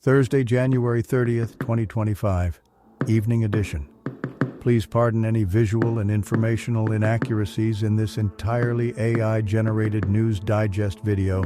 Thursday, January 30th, 2025, Evening Edition. Please pardon any visual and informational inaccuracies in this entirely AI-generated News Digest video.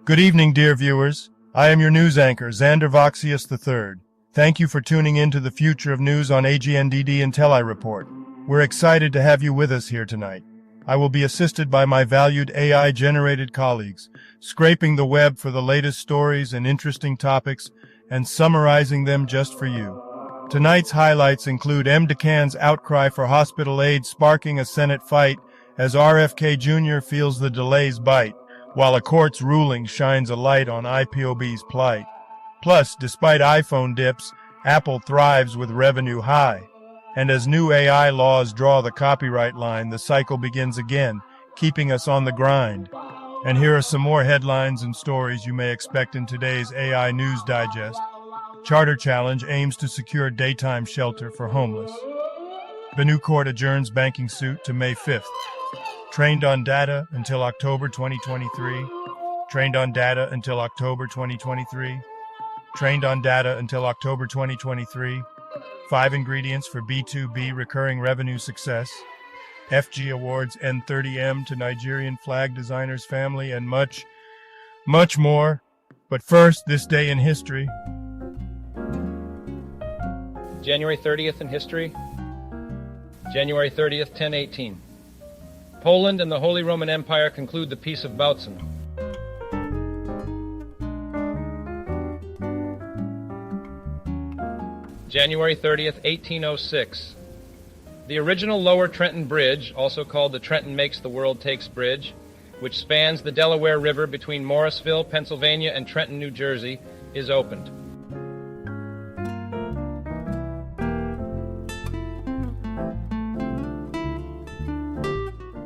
Good evening, dear viewers. I am your news anchor, Xander Voxius III. Thank you for tuning in to the future of news on AGNDD intelliReport. We're excited to have you with us here tonight. I will be assisted by my valued AI-generated colleagues, scraping the web for the latest stories and interesting topics and summarizing them just for you. Tonight's highlights include MDCAN's outcry for hospital aid sparking a Senate fight as RFK Jr. feels the delays bite, while a court's ruling shines a light on IPOB's plight. Plus, despite iPhone dips, Apple thrives with revenue high. And as new AI laws draw the copyright line, the cycle begins again, keeping us on the grind. And here are some more headlines and stories you may expect in today's AI News Digest. Charter Challenge aims to secure daytime shelter for homeless. Benue Court adjourns banking suit to May 5th. Trained on data until October 2023. Trained on data until October 2023. Trained on data until October 2023. 5 ingredients for B2B recurring revenue success. FG awards N30M to Nigerian flag designers family, and much, much more. But first, this day in history. January 30th in history. January 30th, 1018. Poland and the Holy Roman Empire conclude the Peace of Bautzen. January 30th, 1806. The original Lower Trenton Bridge, also called the Trenton Makes the World Takes Bridge, which spans the Delaware River between Morrisville, Pennsylvania and Trenton, New Jersey, is opened.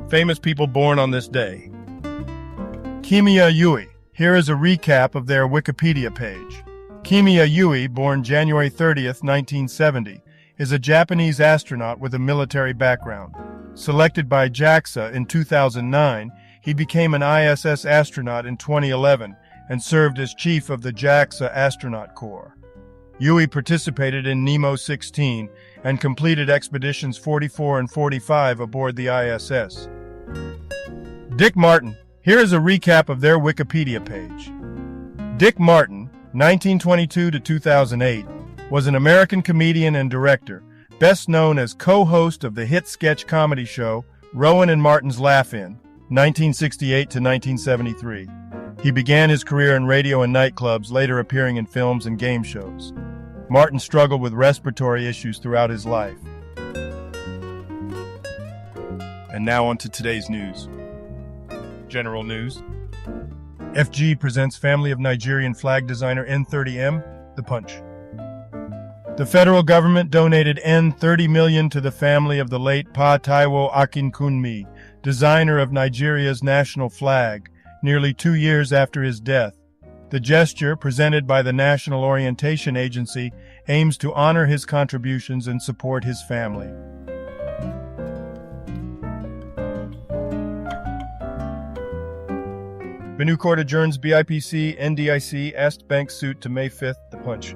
Famous people born on this day. Kimiya Yui. Here is a recap of their Wikipedia page. Kimiya Yui, born January 30th, 1970, is a Japanese astronaut with a military background. Selected by JAXA in 2009, he became an ISS astronaut in 2011 and served as chief of the JAXA Astronaut Corps. Yui participated in Nemo 16 and completed expeditions 44 and 45 aboard the ISS. Dick Martin. Here is a recap of their Wikipedia page. Dick Martin, 1922 to 2008, was an American comedian and director, best known as co-host of the hit sketch comedy show Rowan and Martin's Laugh-In, 1968 to 1973. He began his career in radio and nightclubs, later appearing in films and game shows. Martin struggled with respiratory issues throughout his life. And now on to today's news. General news. FG presents family of Nigerian flag designer N30M, The Punch. The federal government donated N30 million to the family of the late Pa Taiwo Akinkunmi, designer of Nigeria's national flag, nearly 2 years after his death. The gesture, presented by the National Orientation Agency, aims to honor his contributions and support his family. Benue Court adjourns BIPC NDIC Est Bank suit to May 5th, The Punch.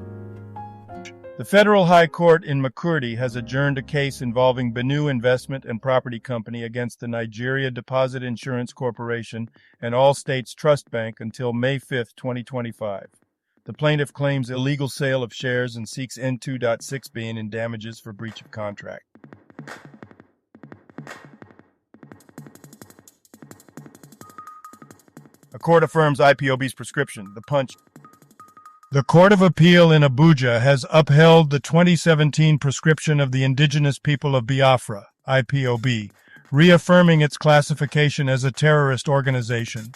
The Federal High Court in Makurdi has adjourned a case involving Benue Investment and Property Company against the Nigeria Deposit Insurance Corporation and All States Trust Bank until May 5th, 2025. The plaintiff claims illegal sale of shares and seeks N2.6 billion in damages for breach of contract. A court affirms IPOB's prescription, The Punch. The Court of Appeal in Abuja has upheld the 2017 prescription of the Indigenous People of Biafra, IPOB, reaffirming its classification as a terrorist organization.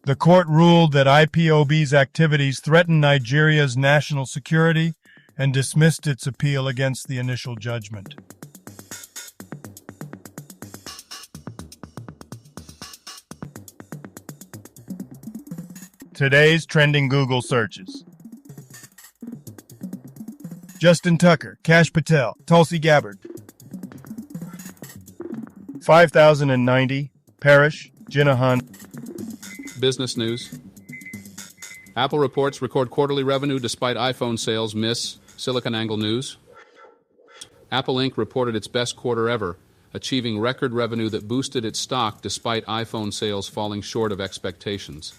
The court ruled that IPOB's activities threaten Nigeria's national security and dismissed its appeal against the initial judgment. Today's trending Google searches. Justin Tucker, Kash Patel, Tulsi Gabbard. 5090, Parish, Jinahan. Business news. Apple reports record quarterly revenue despite iPhone sales miss, SiliconANGLE News. Apple Inc. reported its best quarter ever, achieving record revenue that boosted its stock despite iPhone sales falling short of expectations.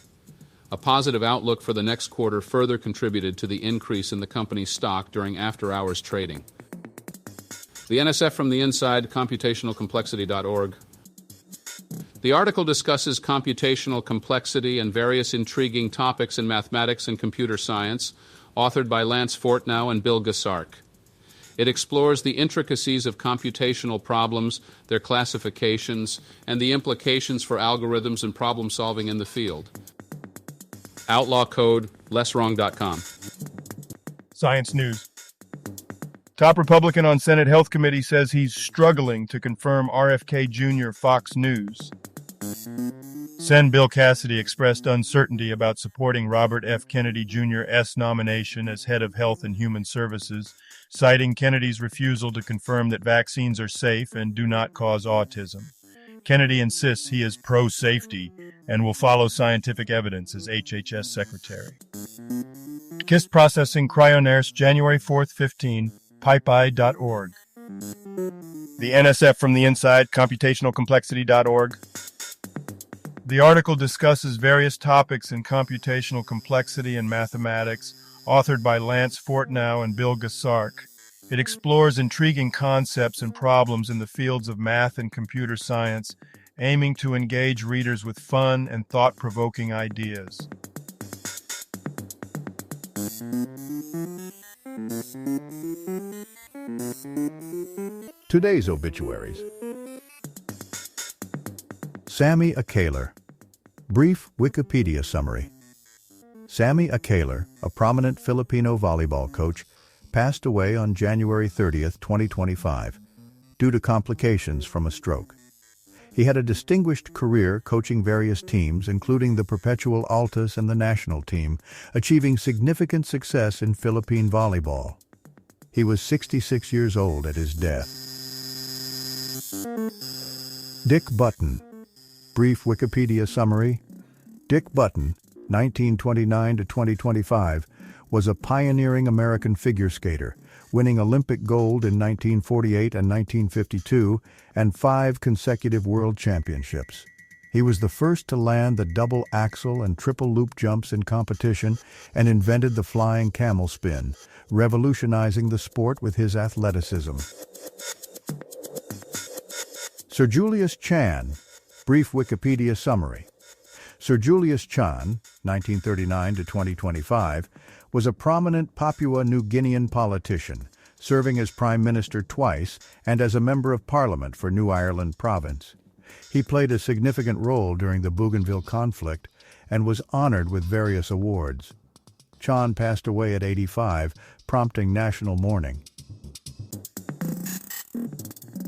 A positive outlook for the next quarter further contributed to the increase in the company's stock during after-hours trading. The NSF from the inside, computationalcomplexity.org. The article discusses computational complexity and various intriguing topics in mathematics and computer science, authored by Lance Fortnow and Bill Gasark. It explores the intricacies of computational problems, their classifications, and the implications for algorithms and problem-solving in the field. Outlaw Code, lesswrong.com. Science News. Top Republican on Senate Health Committee says he's struggling to confirm RFK Jr. Fox News. Sen. Bill Cassidy expressed uncertainty about supporting Robert F. Kennedy Jr.'s nomination as head of Health and Human Services, citing Kennedy's refusal to confirm that vaccines are safe and do not cause autism. Kennedy insists he is pro-safety and will follow scientific evidence as HHS Secretary. KISS Processing Cryonurse, January 4th, 15, pipeeye.org. The NSF from the inside, computationalcomplexity.org. The article discusses various topics in computational complexity and mathematics, authored by Lance Fortnow and Bill Gasark. It explores intriguing concepts and problems in the fields of math and computer science, aiming to engage readers with fun and thought-provoking ideas. Today's obituaries. Sammy Akaler. Brief Wikipedia summary. Sammy Akaler, a prominent Filipino volleyball coach, passed away on January 30th, 2025, due to complications from a stroke. He had a distinguished career coaching various teams, including the Perpetual Altas and the national team, achieving significant success in Philippine volleyball. He was 66 years old at his death. Dick Button. Brief Wikipedia summary. Dick Button, 1929 to 2025, was a pioneering American figure skater, winning Olympic gold in 1948 and 1952 and 5 consecutive world championships. He was the first to land the double axel and triple loop jumps in competition and invented the flying camel spin, revolutionizing the sport with his athleticism. Sir Julius Chan. Brief Wikipedia summary. Sir Julius Chan, 1939 to 2025, was a prominent Papua New Guinean politician, serving as Prime Minister twice and as a Member of Parliament for New Ireland Province. He played a significant role during the Bougainville conflict and was honored with various awards. Chan passed away at 85, prompting national mourning.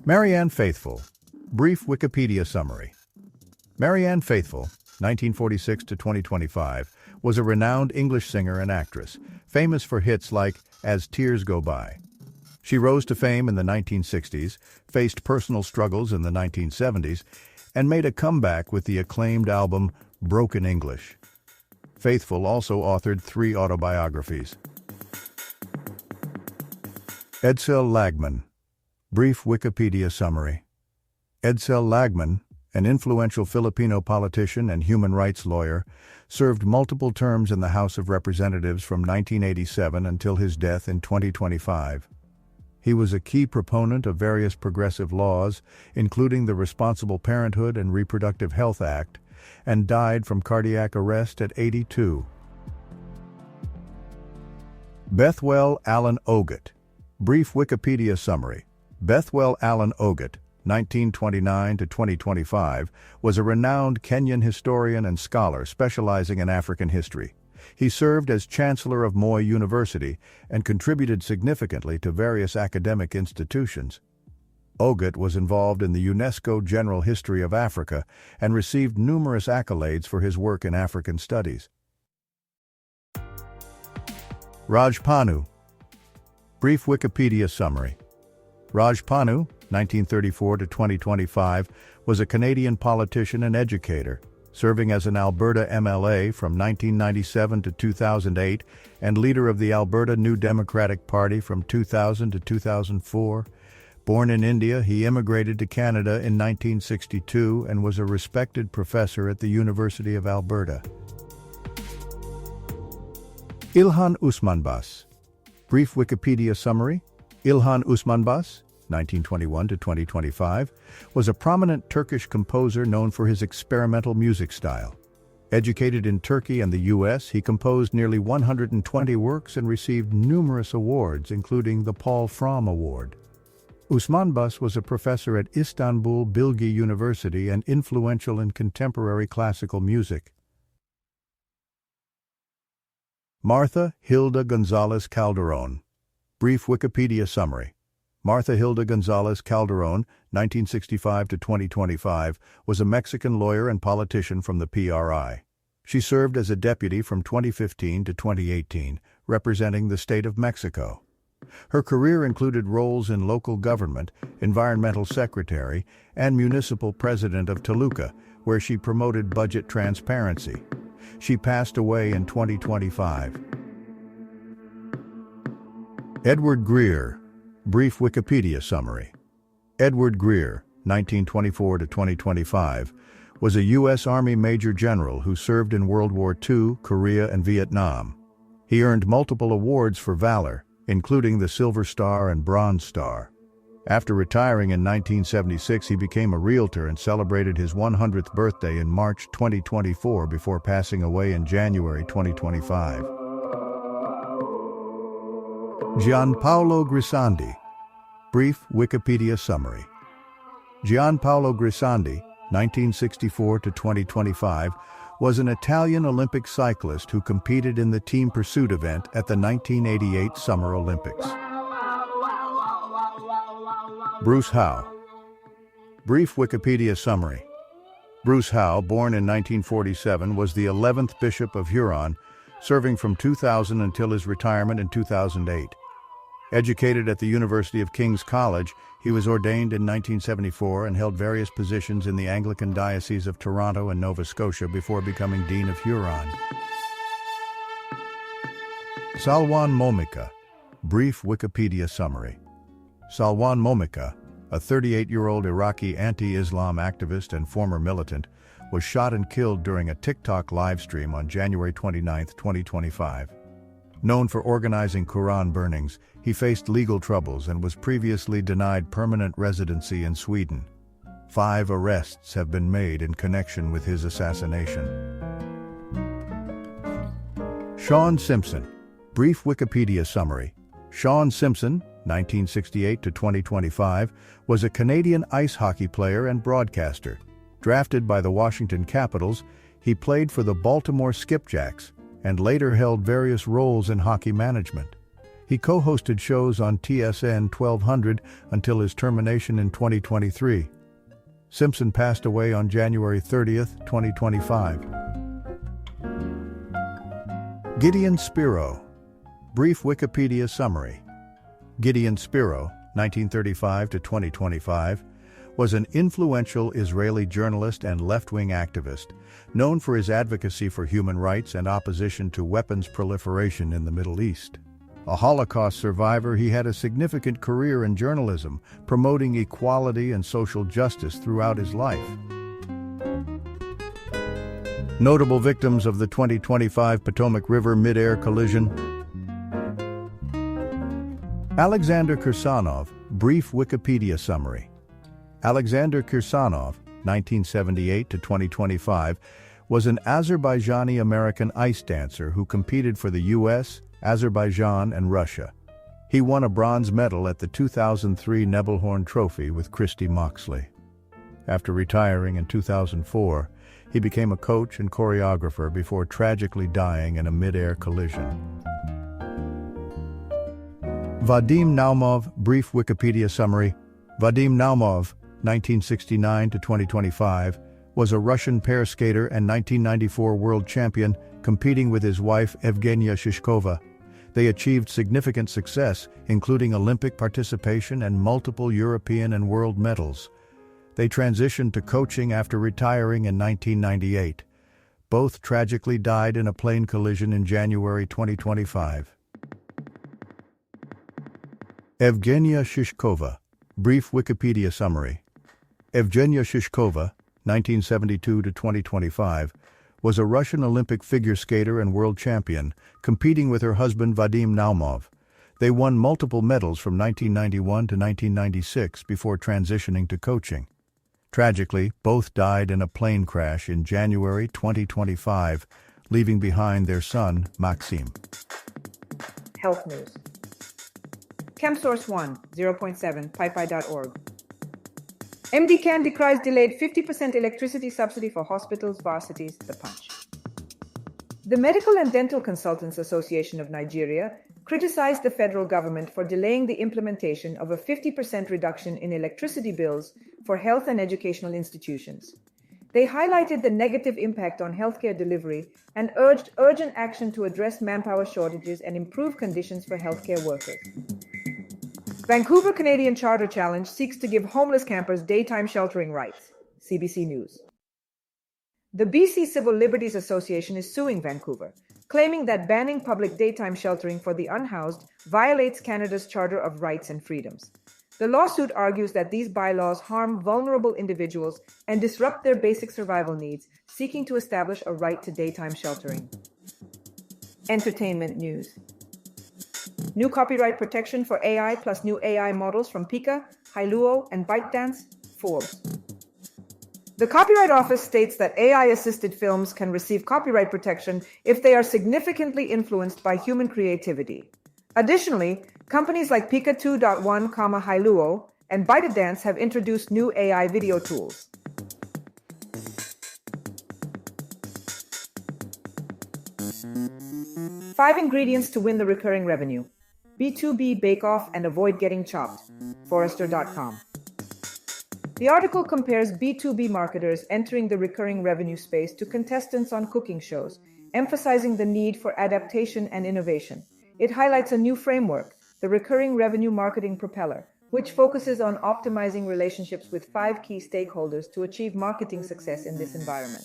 Marianne Faithfull. Brief Wikipedia summary. Marianne Faithfull, 1946 to 2025, was a renowned English singer and actress, famous for hits like As Tears Go By. She rose to fame in the 1960s, faced personal struggles in the 1970s, and made a comeback with the acclaimed album Broken English. Faithfull also authored 3 autobiographies. Edsel Lagman. Brief Wikipedia summary. Edsel Lagman, an influential Filipino politician and human rights lawyer, served multiple terms in the House of Representatives from 1987 until his death in 2025. He was a key proponent of various progressive laws, including the Responsible Parenthood and Reproductive Health Act, and died from cardiac arrest at 82. Bethwell Allen Ogut. Brief Wikipedia summary. Bethwell Allen Ogut, 1929 to 2025, was a renowned Kenyan historian and scholar specializing in African history. He served as Chancellor of Moi University and contributed significantly to various academic institutions. Ogut was involved in the UNESCO General History of Africa and received numerous accolades for his work in African studies. Raj Panu. Brief Wikipedia summary. Raj Panu, 1934 to 2025, was a Canadian politician and educator. serving as an Alberta MLA from 1997 to 2008 and leader of the Alberta New Democratic Party from 2000 to 2004. Born in India, he immigrated to Canada in 1962 and was a respected professor at the University of Alberta. Ilhan Usmanbas. Brief Wikipedia summary. Ilhan Usmanbas, 1921 to 2025, was a prominent Turkish composer known for his experimental music style. Educated in Turkey and the U.S., he composed nearly 120 works and received numerous awards, including the Paul Fromm Award. Usmanbas was a professor at Istanbul Bilgi University and influential in contemporary classical music. Martha Hilda González Calderón. Brief Wikipedia summary. Martha Hilda González Calderón, 1965 to 2025, was a Mexican lawyer and politician from the PRI. She served as a deputy from 2015 to 2018, representing the state of Mexico. Her career included roles in local government, environmental secretary, and municipal president of Toluca, where she promoted budget transparency. She passed away in 2025. Edward Greer. Brief Wikipedia summary. Edward Greer, 1924 to 2025, was a U.S. Army Major General who served in World War II, Korea, and Vietnam. He earned multiple awards for valor, including the Silver Star and Bronze Star. After retiring in 1976, he became a realtor and celebrated his 100th birthday in March 2024 before passing away in January 2025. Gianpaolo Grisandi. Brief Wikipedia summary. Gianpaolo Grisandi, 1964 to 2025, was an Italian Olympic cyclist who competed in the team pursuit event at the 1988 Summer Olympics. Bruce Howe. Brief Wikipedia summary. Bruce Howe, born in 1947, was the 11th Bishop of Huron, serving from 2000 until his retirement in 2008. Educated at the University of King's College, he was ordained in 1974 and held various positions in the Anglican Diocese of Toronto and Nova Scotia before becoming Dean of Huron. Salwan Momika. Brief Wikipedia summary. Salwan Momika, a 38-year-old Iraqi anti-Islam activist and former militant, was shot and killed during a TikTok livestream on January 29, 2025. Known for organizing Quran burnings, he faced legal troubles and was previously denied permanent residency in Sweden. 5 arrests have been made in connection with his assassination. Sean Simpson. Brief Wikipedia summary. Sean Simpson, 1968 to 2025, was a Canadian ice hockey player and broadcaster. Drafted by the Washington Capitals, he played for the Baltimore Skipjacks and later held various roles in hockey management. He co-hosted shows on TSN 1200 until his termination in 2023. Simpson passed away on January 30, 2025. Gideon Spiro. Brief Wikipedia summary. Gideon Spiro, 1935 to 2025, was an influential Israeli journalist and left-wing activist, known for his advocacy for human rights and opposition to weapons proliferation in the Middle East. A Holocaust survivor, he had a significant career in journalism, promoting equality and social justice throughout his life. Notable victims of the 2025 Potomac River mid-air collision. Alexander Kirsanov. Brief Wikipedia summary. Alexander Kirsanov, 1978 to 2025, was an Azerbaijani-American ice dancer who competed for the U.S., Azerbaijan, and Russia. He won a bronze medal at the 2003 Nebelhorn Trophy with Christy Moxley. After retiring in 2004, he became a coach and choreographer before tragically dying in a mid-air collision. Vadim Naumov. Brief Wikipedia summary. Vadim Naumov, 1969 to 2025, was a Russian pair skater and 1994 world champion, competing with his wife Evgenia Shishkova. They achieved significant success, including Olympic participation and multiple European and world medals. They transitioned to coaching after retiring in 1998. Both tragically died in a plane collision in January 2025. Evgenia Shishkova. Brief Wikipedia summary. Evgenia Shishkova, 1972 to 2025, was a Russian Olympic figure skater and world champion, competing with her husband Vadim Naumov. They won multiple medals from 1991 to 1996 before transitioning to coaching. Tragically, both died in a plane crash in January 2025, leaving behind their son, Maxim. Health news. ChemSource 1, 0.7, PyPy.org. MD-CAN decries delayed 50% electricity subsidy for hospitals, varsities, The Punch. The Medical and Dental Consultants Association of Nigeria criticized the federal government for delaying the implementation of a 50% reduction in electricity bills for health and educational institutions. They highlighted the negative impact on healthcare delivery and urged urgent action to address manpower shortages and improve conditions for healthcare workers. Vancouver Canadian Charter Challenge seeks to give homeless campers daytime sheltering rights. CBC News. The BC Civil Liberties Association is suing Vancouver, claiming that banning public daytime sheltering for the unhoused violates Canada's Charter of Rights and Freedoms. The lawsuit argues that these bylaws harm vulnerable individuals and disrupt their basic survival needs, seeking to establish a right to daytime sheltering. Entertainment news. New copyright protection for AI plus new AI models from Pika, Hailuo, and ByteDance, Forbes. The Copyright Office states that AI-assisted films can receive copyright protection if they are significantly influenced by human creativity. Additionally, companies like Pika 2.1, Hailuo, and ByteDance have introduced new AI video tools. Five ingredients to win the recurring revenue. B2B bake-off and avoid getting chopped. Forrester.com. The article compares B2B marketers entering the recurring revenue space to contestants on cooking shows, emphasizing the need for adaptation and innovation. It highlights a new framework, the Recurring Revenue Marketing Propeller, which focuses on optimizing relationships with 5 key stakeholders to achieve marketing success in this environment.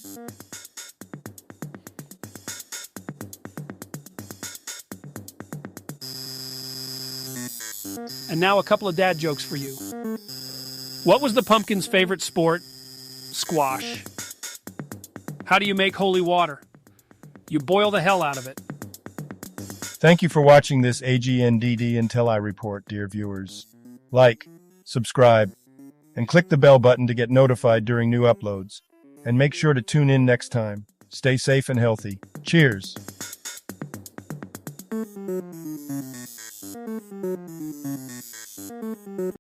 And now a couple of dad jokes for you. What was the pumpkin's favorite sport? Squash. How do you make holy water? You boil the hell out of it. Thank you for watching this AGNDD intelliReport, dear viewers. Like, subscribe, and click the bell button to get notified during new uploads. And make sure to tune in next time. Stay safe and healthy. Cheers!